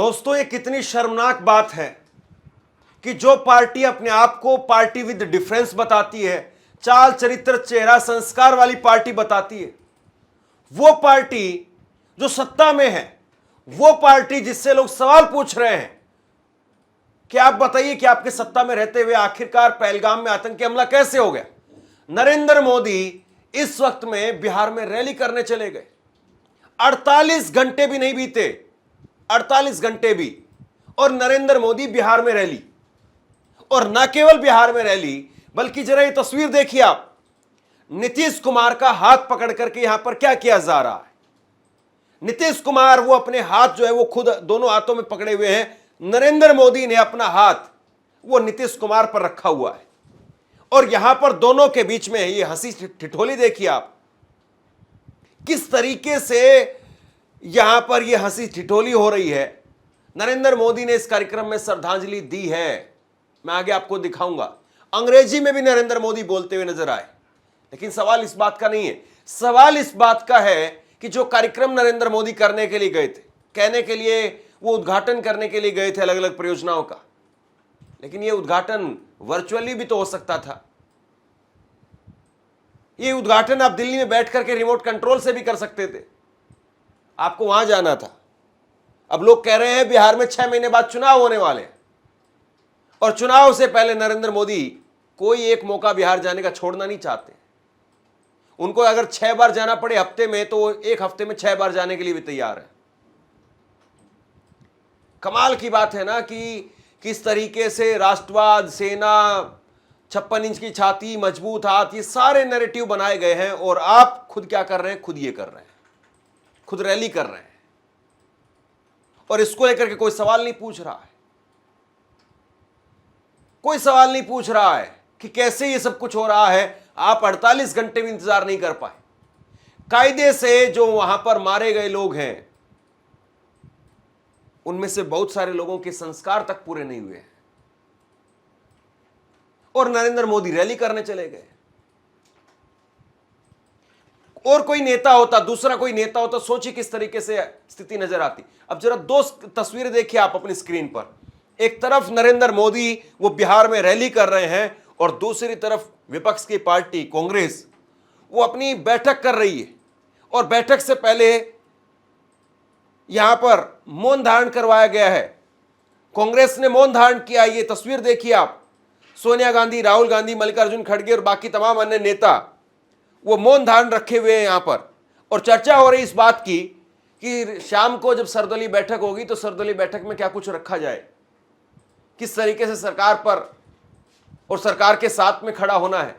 दोस्तों, ये कितनी शर्मनाक बात है कि जो पार्टी अपने आप को पार्टी विद डिफरेंस बताती है, चाल चरित्र चेहरा संस्कार वाली पार्टी बताती है, वो पार्टी जो सत्ता में है, वो पार्टी जिससे लोग सवाल पूछ रहे हैं कि आप बताइए कि आपके सत्ता में रहते हुए आखिरकार पहलगाम में आतंकी हमला कैसे हो गया। नरेंद्र मोदी इस वक्त में बिहार में रैली करने चले गए। 48 घंटे भी नहीं बीते, 48 घंटे भी, और नरेंद्र मोदी बिहार में रैली। और न केवल बिहार में रैली, बल्कि जरा ये तस्वीर देखिए आप, नीतीश कुमार का हाथ पकड़ करके यहां पर क्या किया जा रहा है। नीतीश कुमार वो अपने हाथ जो है वो खुद दोनों हाथों में पकड़े हुए हैं, नरेंद्र मोदी ने अपना हाथ वो नीतीश कुमार पर रखा हुआ है, और यहां पर दोनों के बीच में ये हंसी ठिठोली देखिए आप, किस तरीके से यहां पर ये हंसी ठिठोली हो रही है। नरेंद्र मोदी ने इस कार्यक्रम में श्रद्धांजलि दी है, मैं आगे आपको दिखाऊंगा। अंग्रेजी में भी नरेंद्र मोदी बोलते हुए नजर आए, लेकिन सवाल इस बात का नहीं है। सवाल इस बात का है कि जो कार्यक्रम नरेंद्र मोदी करने के लिए गए थे, कहने के लिए, वो उद्घाटन करने के लिए गए थे अलग अलग परियोजनाओं का, लेकिन ये उद्घाटन वर्चुअली भी तो हो सकता था। ये उद्घाटन आप दिल्ली में बैठ करके रिमोट कंट्रोल से भी कर सकते थे, आपको वहां जाना था। अब लोग कह रहे हैं बिहार में 6 महीने बाद चुनाव होने वाले हैं, और चुनाव से पहले नरेंद्र मोदी कोई एक मौका बिहार जाने का छोड़ना नहीं चाहते। उनको अगर 6 बार जाना पड़े हफ्ते में, तो एक हफ्ते में 6 बार जाने के लिए भी तैयार है। कमाल की बात है ना कि किस तरीके से राष्ट्रवाद, सेना, 56 इंच की छाती, मजबूत हाथ, ये सारे नैरेटिव बनाए गए हैं, और आप खुद क्या कर रहे हैं? खुद ये कर रहे हैं, खुद रैली कर रहे हैं, और इसको लेकर के कोई सवाल नहीं पूछ रहा है। कोई सवाल नहीं पूछ रहा है कि कैसे ये सब कुछ हो रहा है। आप 48 घंटे भी इंतजार नहीं कर पाए। कायदे से जो वहां पर मारे गए लोग हैं, उनमें से बहुत सारे लोगों के संस्कार तक पूरे नहीं हुए हैं, और नरेंद्र मोदी रैली करने चले गए। और कोई नेता होता, दूसरा कोई नेता होता, सोचिए किस तरीके से स्थिति नजर आती। अब जरा 2 तस्वीरें देखिए आप अपनी स्क्रीन पर। एक तरफ नरेंद्र मोदी वो बिहार में रैली कर रहे हैं, और दूसरी तरफ विपक्ष की पार्टी कांग्रेस वो अपनी बैठक कर रही है, और बैठक से पहले यहां पर मौन धारण करवाया गया है। कांग्रेस ने मौन धारण किया। ये तस्वीर देखिए आप, सोनिया गांधी, राहुल गांधी, मल्लिकार्जुन खड़गे और बाकी तमाम अन्य नेता वो मौन धारण रखे हुए हैं यहां पर, और चर्चा हो रही इस बात की कि शाम को जब सर्वदलीय बैठक होगी तो सर्वदलीय बैठक में क्या कुछ रखा जाए, किस तरीके से सरकार पर और सरकार के साथ में खड़ा होना है,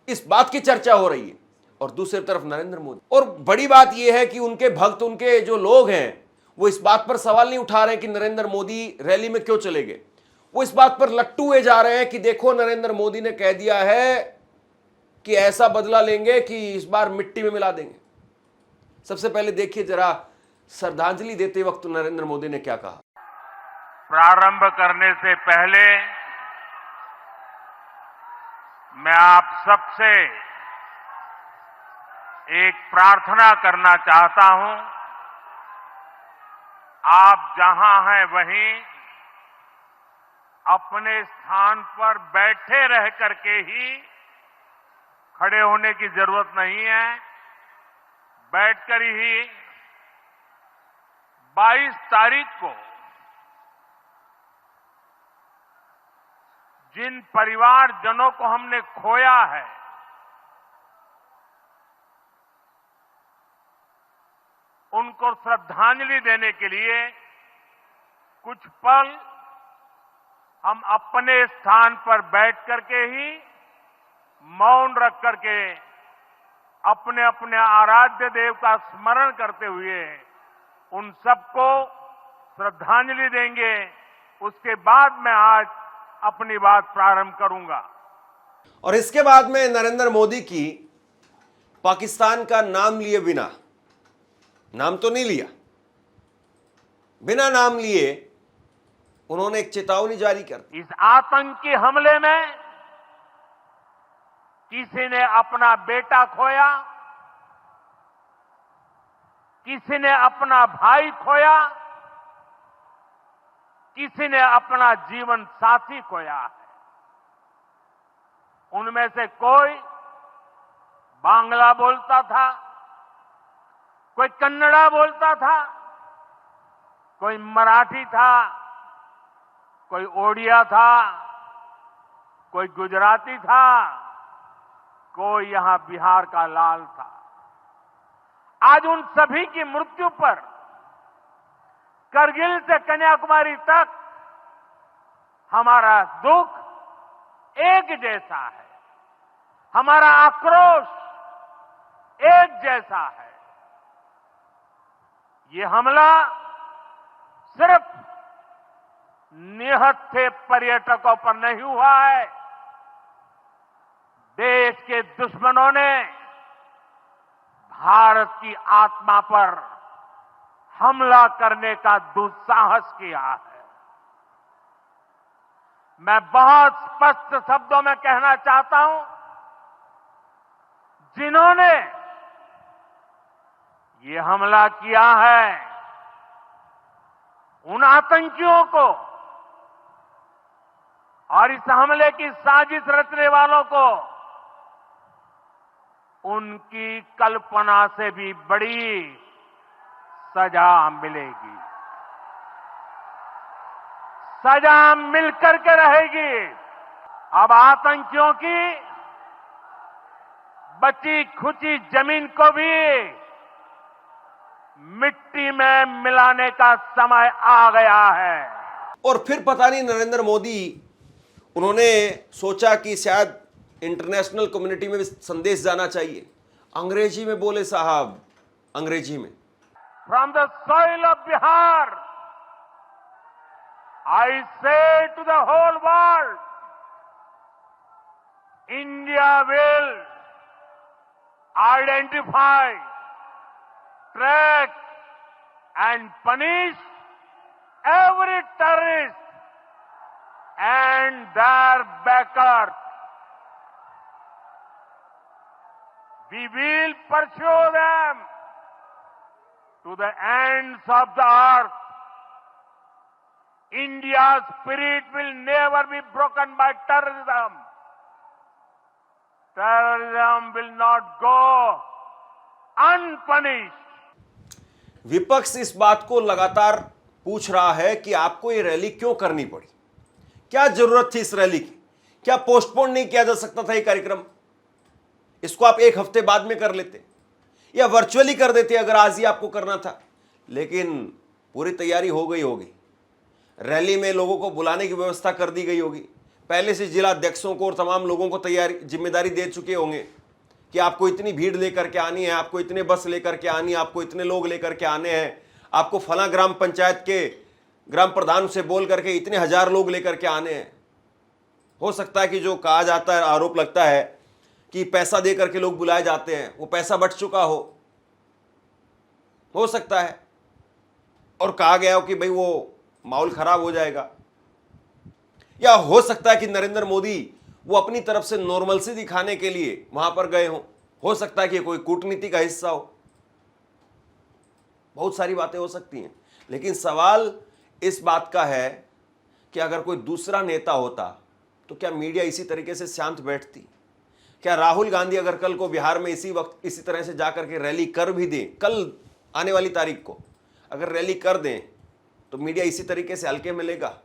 इस बात की चर्चा हो रही है। और दूसरी तरफ नरेंद्र मोदी, और बड़ी बात यह है कि उनके भक्त, उनके जो लोग हैं, वो इस बात पर सवाल नहीं उठा रहे हैं कि नरेंद्र मोदी रैली में क्यों चले गए। वो इस बात पर लट्टू हुए जा रहे हैं कि देखो नरेंद्र मोदी ने कह दिया है कि ऐसा बदला लेंगे कि इस बार मिट्टी में मिला देंगे। सबसे पहले देखिए जरा श्रद्धांजलि देते वक्त नरेंद्र मोदी ने क्या कहा। प्रारंभ करने से पहले मैं आप सबसे एक प्रार्थना करना चाहता हूं। आप जहां हैं वहीं अपने स्थान पर बैठे रह करके ही, खड़े होने की जरूरत नहीं है, बैठकर ही 22 तारीख को जिन परिवारजनों को हमने खोया है, उनको श्रद्धांजलि देने के लिए कुछ पल हम अपने स्थान पर बैठ करके ही, मौन रख करके, अपने अपने आराध्य देव का स्मरण करते हुए उन सबको श्रद्धांजलि देंगे। उसके बाद मैं आज अपनी बात प्रारंभ करूंगा। और इसके बाद में नरेंद्र मोदी की पाकिस्तान का नाम लिए बिना, नाम तो नहीं लिया, बिना नाम लिए उन्होंने एक चेतावनी जारी कर दी। इस आतंकी हमले में किसी ने अपना बेटा खोया, किसी ने अपना भाई खोया, किसी ने अपना जीवन साथी खोया है। उनमें से कोई बांग्ला बोलता था, कोई कन्नड़ा बोलता था, कोई मराठी था, कोई ओडिया था, कोई गुजराती था, कोई यहां बिहार का लाल था। आज उन सभी की मृत्यु पर करगिल से कन्याकुमारी तक हमारा दुख एक जैसा है, हमारा आक्रोश एक जैसा है। ये हमला सिर्फ निहत्थे पर्यटकों पर नहीं हुआ है, देश के दुश्मनों ने भारत की आत्मा पर हमला करने का दुस्साहस किया है। मैं बहुत स्पष्ट शब्दों में कहना चाहता हूं, जिन्होंने ये हमला किया है, उन आतंकियों को और इस हमले की साजिश रचने वालों को उनकी कल्पना से भी बड़ी सजा मिलेगी। सजा मिलकर के रहेगी। अब आतंकियों की बची खुची जमीन को भी मिट्टी में मिलाने का समय आ गया है। और फिर पता नहीं नरेंद्र मोदी उन्होंने सोचा कि शायद इंटरनेशनल कम्युनिटी में भी संदेश जाना चाहिए, अंग्रेजी में बोले साहब, अंग्रेजी में। From the soil of Bihar, I say to the whole world, India will identify, track and punish every terrorist and their backers. We will pursue them to the ends of the earth. India's spirit will never be broken by terrorism. Terrorism will not go unpunished. विपक्ष इस बात को लगातार पूछ रहा है कि आपको ये रैली क्यों करनी पड़ी, क्या जरूरत थी इस रैली की, क्या पोस्टपोन नहीं किया जा सकता था ये कार्यक्रम, इसको आप एक हफ्ते बाद में कर लेते या वर्चुअली कर देते अगर आज ही आपको करना था। लेकिन पूरी तैयारी हो गई होगी, रैली में लोगों को बुलाने की व्यवस्था कर दी गई होगी, पहले से जिला अध्यक्षों को और तमाम लोगों को तैयारी जिम्मेदारी दे चुके होंगे कि आपको इतनी भीड़ लेकर के आनी है, आपको इतने बस लेकर के आनी है, आपको इतने लोग लेकर के आने हैं, आपको फला ग्राम पंचायत के ग्राम प्रधान से बोल करके इतने हजार लोग लेकर के आने हैं। हो सकता है कि जो कहा जाता है, आरोप लगता है कि पैसा दे करके लोग बुलाए जाते हैं, वो पैसा बच चुका हो सकता है, और कहा गया हो कि भाई वो माहौल खराब हो जाएगा, या हो सकता है कि नरेंद्र मोदी वो अपनी तरफ से नॉर्मलसी दिखाने के लिए वहां पर गए हो सकता है कि कोई कूटनीति का हिस्सा हो, बहुत सारी बातें हो सकती हैं। लेकिन सवाल इस बात का है कि अगर कोई दूसरा नेता होता तो क्या मीडिया इसी तरीके से शांत बैठती? क्या राहुल गांधी अगर कल को बिहार में इसी वक्त इसी तरह से जाकर के रैली कर भी दें, कल आने वाली तारीख को अगर रैली कर दें, तो मीडिया इसी तरीके से हल्के में लेगा?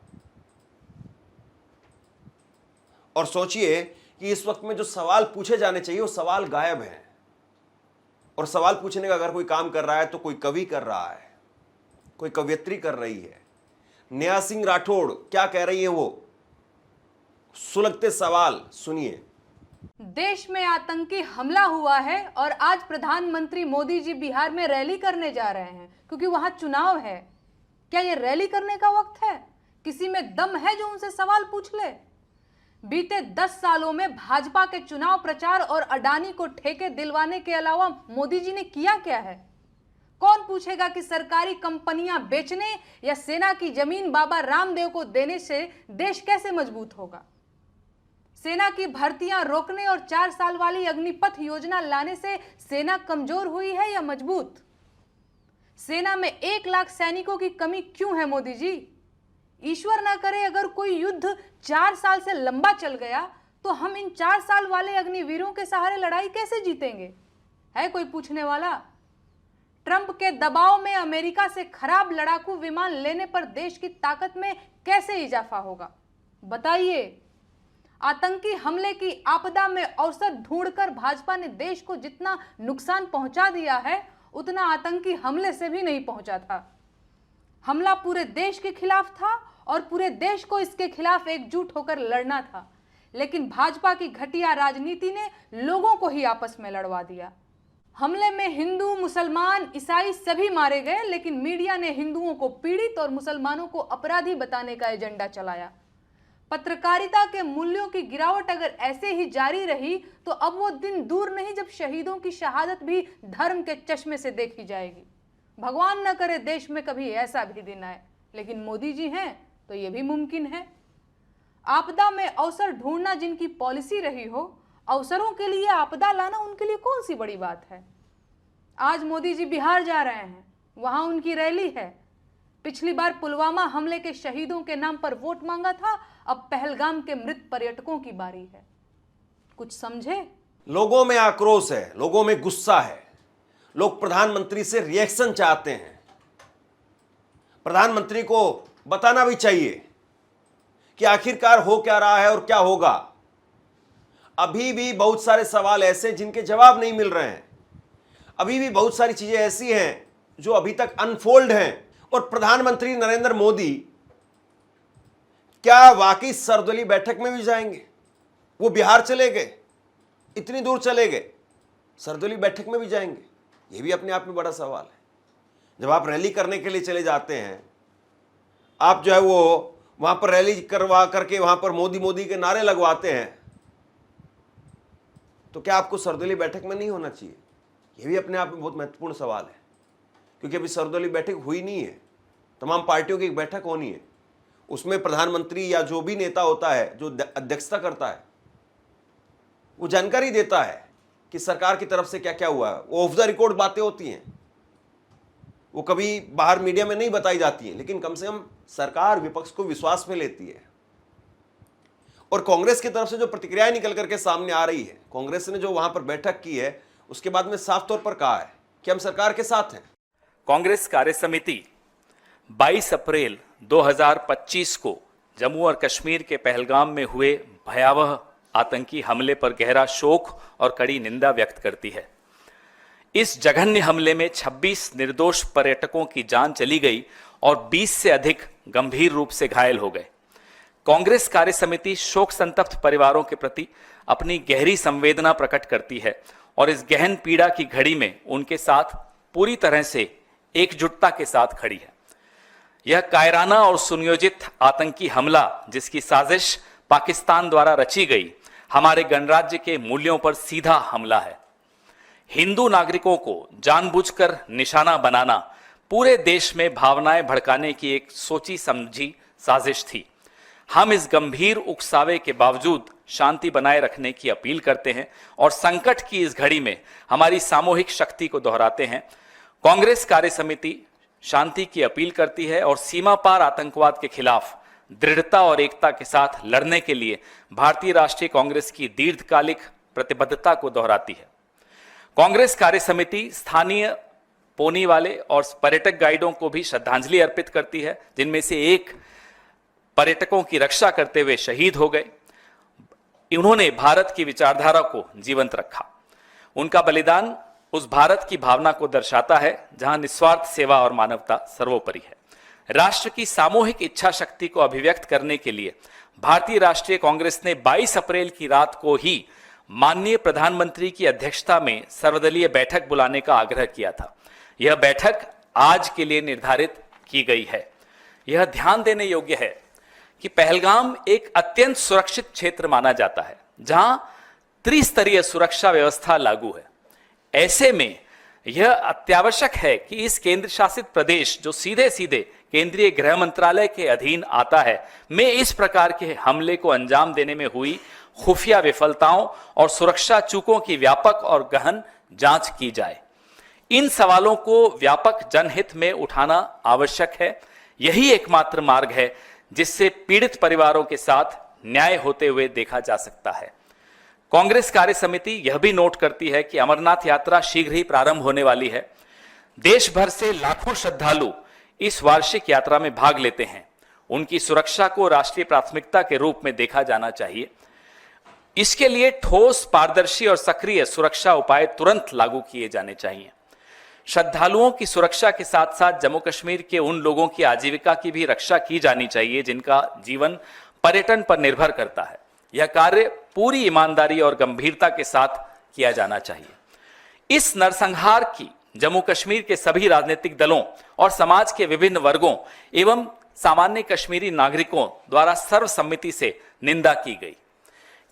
और सोचिए कि इस वक्त में जो सवाल पूछे जाने चाहिए वो सवाल गायब हैं, और सवाल पूछने का अगर कोई काम कर रहा है तो कोई कवि कर रहा है, कोई कवयित्री कर रही है। नेहा सिंह राठौड़ क्या कह रही है, वो सुलगते सवाल सुनिए। देश में आतंकी हमला हुआ है और आज प्रधानमंत्री मोदी जी बिहार में रैली करने जा रहे हैं क्योंकि वहां चुनाव है। क्या ये रैली करने का वक्त है? किसी में दम है जो उनसे सवाल पूछ ले? बीते 10 सालों में भाजपा के चुनाव प्रचार और अडानी को ठेके दिलवाने के अलावा मोदी जी ने किया क्या है? कौन पूछेगा कि सरकारी कंपनियां बेचने या सेना की जमीन बाबा रामदेव को देने से देश कैसे मजबूत होगा? सेना की भर्तियां रोकने और 4 साल वाली अग्निपथ योजना लाने से सेना कमजोर हुई है या मजबूत? सेना में 1 लाख सैनिकों की कमी क्यों है मोदी जी? ईश्वर ना करे अगर कोई युद्ध 4 साल से लंबा चल गया तो हम इन 4 साल वाले अग्निवीरों के सहारे लड़ाई कैसे जीतेंगे? है कोई पूछने वाला? ट्रंप के दबाव में अमेरिका से खराब लड़ाकू विमान लेने पर देश की ताकत में कैसे इजाफा होगा? बताइए। आतंकी हमले की आपदा में औसत ढूंढकर भाजपा ने देश को जितना नुकसान पहुंचा दिया है उतना आतंकी हमले से भी नहीं पहुंचा था। हमला पूरे देश के खिलाफ था और पूरे देश को इसके खिलाफ एकजुट होकर लड़ना था, लेकिन भाजपा की घटिया राजनीति ने लोगों को ही आपस में लड़वा दिया। हमले में हिंदू, मुसलमान, ईसाई सभी मारे गए, लेकिन मीडिया ने हिंदुओं को पीड़ित और मुसलमानों को अपराधी बताने का एजेंडा चलाया। पत्रकारिता के मूल्यों की गिरावट अगर ऐसे ही जारी रही तो अब वो दिन दूर नहीं जब शहीदों की शहादत भी धर्म के चश्मे से देखी जाएगी। भगवान न करे देश में कभी ऐसा भी दिन आए, लेकिन मोदी जी हैं तो ये भी मुमकिन है। आपदा में अवसर ढूंढना जिनकी पॉलिसी रही हो, अवसरों के लिए आपदा लाना उनके लिए कौन सी बड़ी बात है। आज मोदी जी बिहार जा रहे हैं, वहां उनकी रैली है। पिछली बार पुलवामा हमले के शहीदों के नाम पर वोट मांगा था, अब पहलगाम के मृत पर्यटकों की बारी है। कुछ समझे? लोगों में आक्रोश है, लोगों में गुस्सा है। लोग प्रधानमंत्री से रिएक्शन चाहते हैं। प्रधानमंत्री को बताना भी चाहिए कि आखिरकार हो क्या रहा है और क्या होगा। अभी भी बहुत सारे सवाल ऐसे जिनके जवाब नहीं मिल रहे हैं। अभी भी बहुत सारी चीजें ऐसी हैं जो अभी तक अनफोल्ड हैं। और प्रधानमंत्री नरेंद्र मोदी क्या वाकई सर्वदलीय बैठक में भी जाएंगे? वो बिहार चले गए, इतनी दूर चले गए, सर्वदलीय बैठक में भी जाएंगे? ये भी अपने आप में बड़ा सवाल है। जब आप रैली करने के लिए चले जाते हैं, आप जो है वो वहां पर रैली करवा करके वहां पर मोदी मोदी के नारे लगवाते हैं, तो क्या आपको सर्वदलीय बैठक में नहीं होना चाहिए? यह भी अपने आप में बहुत महत्वपूर्ण सवाल है, क्योंकि अभी सर्वदलीय बैठक हुई नहीं है। तमाम पार्टियों की एक बैठक होनी है, उसमें प्रधानमंत्री या जो भी नेता होता है जो अध्यक्षता करता है वो जानकारी देता है कि सरकार की तरफ से क्या क्या हुआ है। वो ऑफ द रिकॉर्ड बातें होती हैं, वो कभी बाहर मीडिया में नहीं बताई जाती हैं, लेकिन कम से कम सरकार विपक्ष को विश्वास में लेती है। और कांग्रेस की तरफ से जो प्रतिक्रियाएं निकल करके सामने आ रही है, कांग्रेस ने जो वहां पर बैठक की है उसके बाद में साफ तौर पर कहा है कि हम सरकार के साथ हैं। कांग्रेस कार्य समिति 22 अप्रैल 2025 को जम्मू और कश्मीर के पहलगाम में हुए भयावह आतंकी हमले पर गहरा शोक और कड़ी निंदा व्यक्त करती है। इस जघन्य हमले में 26 निर्दोष पर्यटकों की जान चली गई और 20 से अधिक गंभीर रूप से घायल हो गए। कांग्रेस कार्य समिति शोक संतप्त परिवारों के प्रति अपनी गहरी संवेदना प्रकट करती है और इस गहन पीड़ा की घड़ी में उनके साथ पूरी तरह से एकजुटता के साथ खड़ी है। यह कायराना और सुनियोजित आतंकी हमला, जिसकी साजिश पाकिस्तान द्वारा रची गई, हमारे गणराज्य के मूल्यों पर सीधा हमला है। हिंदू नागरिकों को जानबूझकर निशाना बनाना पूरे देश में भावनाएं भड़काने की एक सोची समझी साजिश थी। हम इस गंभीर उकसावे के बावजूद शांति बनाए रखने की अपील करते हैं और संकट की इस घड़ी में हमारी सामूहिक शक्ति को दोहराते हैं। कांग्रेस कार्य समिति शांति की अपील करती है और सीमा पार आतंकवाद के खिलाफ दृढ़ता और एकता के साथ लड़ने के लिए भारतीय राष्ट्रीय कांग्रेस की दीर्घकालिक प्रतिबद्धता को दोहराती है। कांग्रेस कार्य समिति स्थानीय पोनी वाले और पर्यटक गाइडों को भी श्रद्धांजलि अर्पित करती है, जिनमें से एक पर्यटकों की रक्षा करते हुए शहीद हो गए। उन्होंने भारत की विचारधारा को जीवंत रखा। उनका बलिदान उस भारत की भावना को दर्शाता है जहां निस्वार्थ सेवा और मानवता सर्वोपरि है। राष्ट्र की सामूहिक इच्छा शक्ति को अभिव्यक्त करने के लिए भारतीय राष्ट्रीय कांग्रेस ने 22 अप्रैल की रात को ही माननीय प्रधानमंत्री की अध्यक्षता में सर्वदलीय बैठक बुलाने का आग्रह किया था। यह बैठक आज के लिए निर्धारित की गई है। यह ध्यान देने योग्य है कि पहलगाम एक अत्यंत सुरक्षित क्षेत्र माना जाता है, जहां त्रिस्तरीय सुरक्षा व्यवस्था लागू है। ऐसे में यह अत्यावश्यक है कि इस केंद्र शासित प्रदेश, जो सीधे सीधे केंद्रीय गृह मंत्रालय के अधीन आता है, में इस प्रकार के हमले को अंजाम देने में हुई खुफिया विफलताओं और सुरक्षा चूकों की व्यापक और गहन जांच की जाए। इन सवालों को व्यापक जनहित में उठाना आवश्यक है। यही एकमात्र मार्ग है जिससे पीड़ित परिवारों के साथ न्याय होते हुए देखा जा सकता है। कांग्रेस कार्य समिति यह भी नोट करती है कि अमरनाथ यात्रा शीघ्र ही प्रारंभ होने वाली है। देश भर से लाखों श्रद्धालु इस वार्षिक यात्रा में भाग लेते हैं। उनकी सुरक्षा को राष्ट्रीय प्राथमिकता के रूप में देखा जाना चाहिए। इसके लिए ठोस, पारदर्शी और सक्रिय सुरक्षा उपाय तुरंत लागू किए जाने चाहिए। श्रद्धालुओं की सुरक्षा के साथ साथ जम्मू कश्मीर के उन लोगों की आजीविका की भी रक्षा की जानी चाहिए जिनका जीवन पर्यटन पर निर्भर करता है। यह कार्य पूरी ईमानदारी और गंभीरता के साथ किया जाना चाहिए। इस नरसंहार की जम्मू कश्मीर के सभी राजनीतिक दलों और समाज के विभिन्न वर्गों एवं सामान्य कश्मीरी नागरिकों द्वारा सर्वसम्मति से निंदा की गई।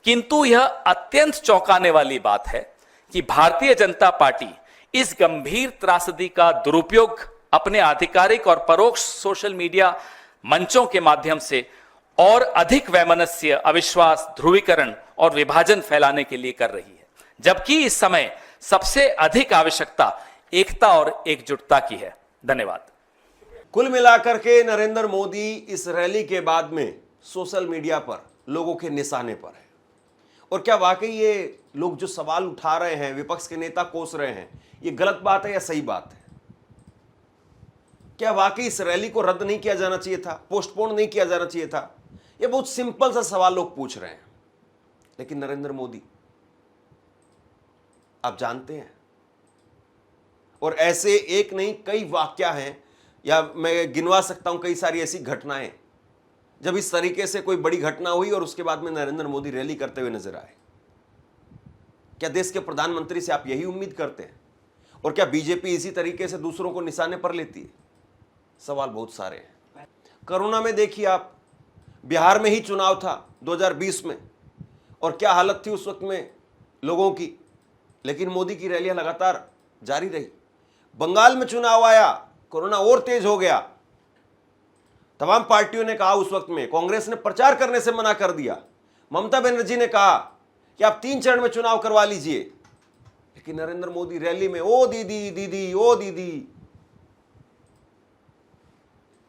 किंतु यह अत्यंत चौंकाने वाली बात है कि भारतीय जनता पार्टी इस गंभीर त्रासदी का दुरुपयोग अपने आधिकारिक और परोक्ष सोशल मीडिया मंचों के माध्यम से और अधिक वैमनस्य, अविश्वास, ध्रुवीकरण और विभाजन फैलाने के लिए कर रही है, जबकि इस समय सबसे अधिक आवश्यकता एकता और एकजुटता की है। धन्यवाद। कुल मिलाकर के नरेंद्र मोदी इस रैली के बाद में सोशल मीडिया पर लोगों के निशाने पर है। और क्या वाकई ये लोग जो सवाल उठा रहे हैं, विपक्ष के नेता कोस रहे हैं, ये गलत बात है या सही बात है? क्या वाकई इस रैली को रद्द नहीं किया जाना चाहिए था, पोस्टपोन नहीं किया जाना चाहिए था? ये बहुत सिंपल सा सवाल लोग पूछ रहे हैं। लेकिन नरेंद्र मोदी, आप जानते हैं, और ऐसे एक नहीं कई वाक्या हैं, या मैं गिनवा सकता हूं कई सारी ऐसी घटनाएं जब इस तरीके से कोई बड़ी घटना हुई और उसके बाद में नरेंद्र मोदी रैली करते हुए नजर आए। क्या देश के प्रधानमंत्री से आप यही उम्मीद करते हैं? और क्या बीजेपी इसी तरीके से दूसरों को निशाने पर लेती है? सवाल बहुत सारे हैं। कोरोना में देखिए आप, बिहार में ही चुनाव था 2020 में, और क्या हालत थी उस वक्त में लोगों की, लेकिन मोदी की रैलियां लगातार जारी रही। बंगाल में चुनाव आया, कोरोना और तेज हो गया, तमाम पार्टियों ने कहा उस वक्त में, कांग्रेस ने प्रचार करने से मना कर दिया, ममता बनर्जी ने कहा कि आप 3 चरण में चुनाव करवा लीजिए, लेकिन नरेंद्र मोदी रैली में ओ दीदी दीदी ओ दीदी।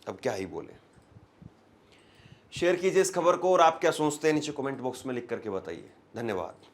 अब क्या ही बोले। शेयर कीजिए इस खबर को, और आप क्या सोचते हैं नीचे कमेंट बॉक्स में लिख करके बताइए। धन्यवाद।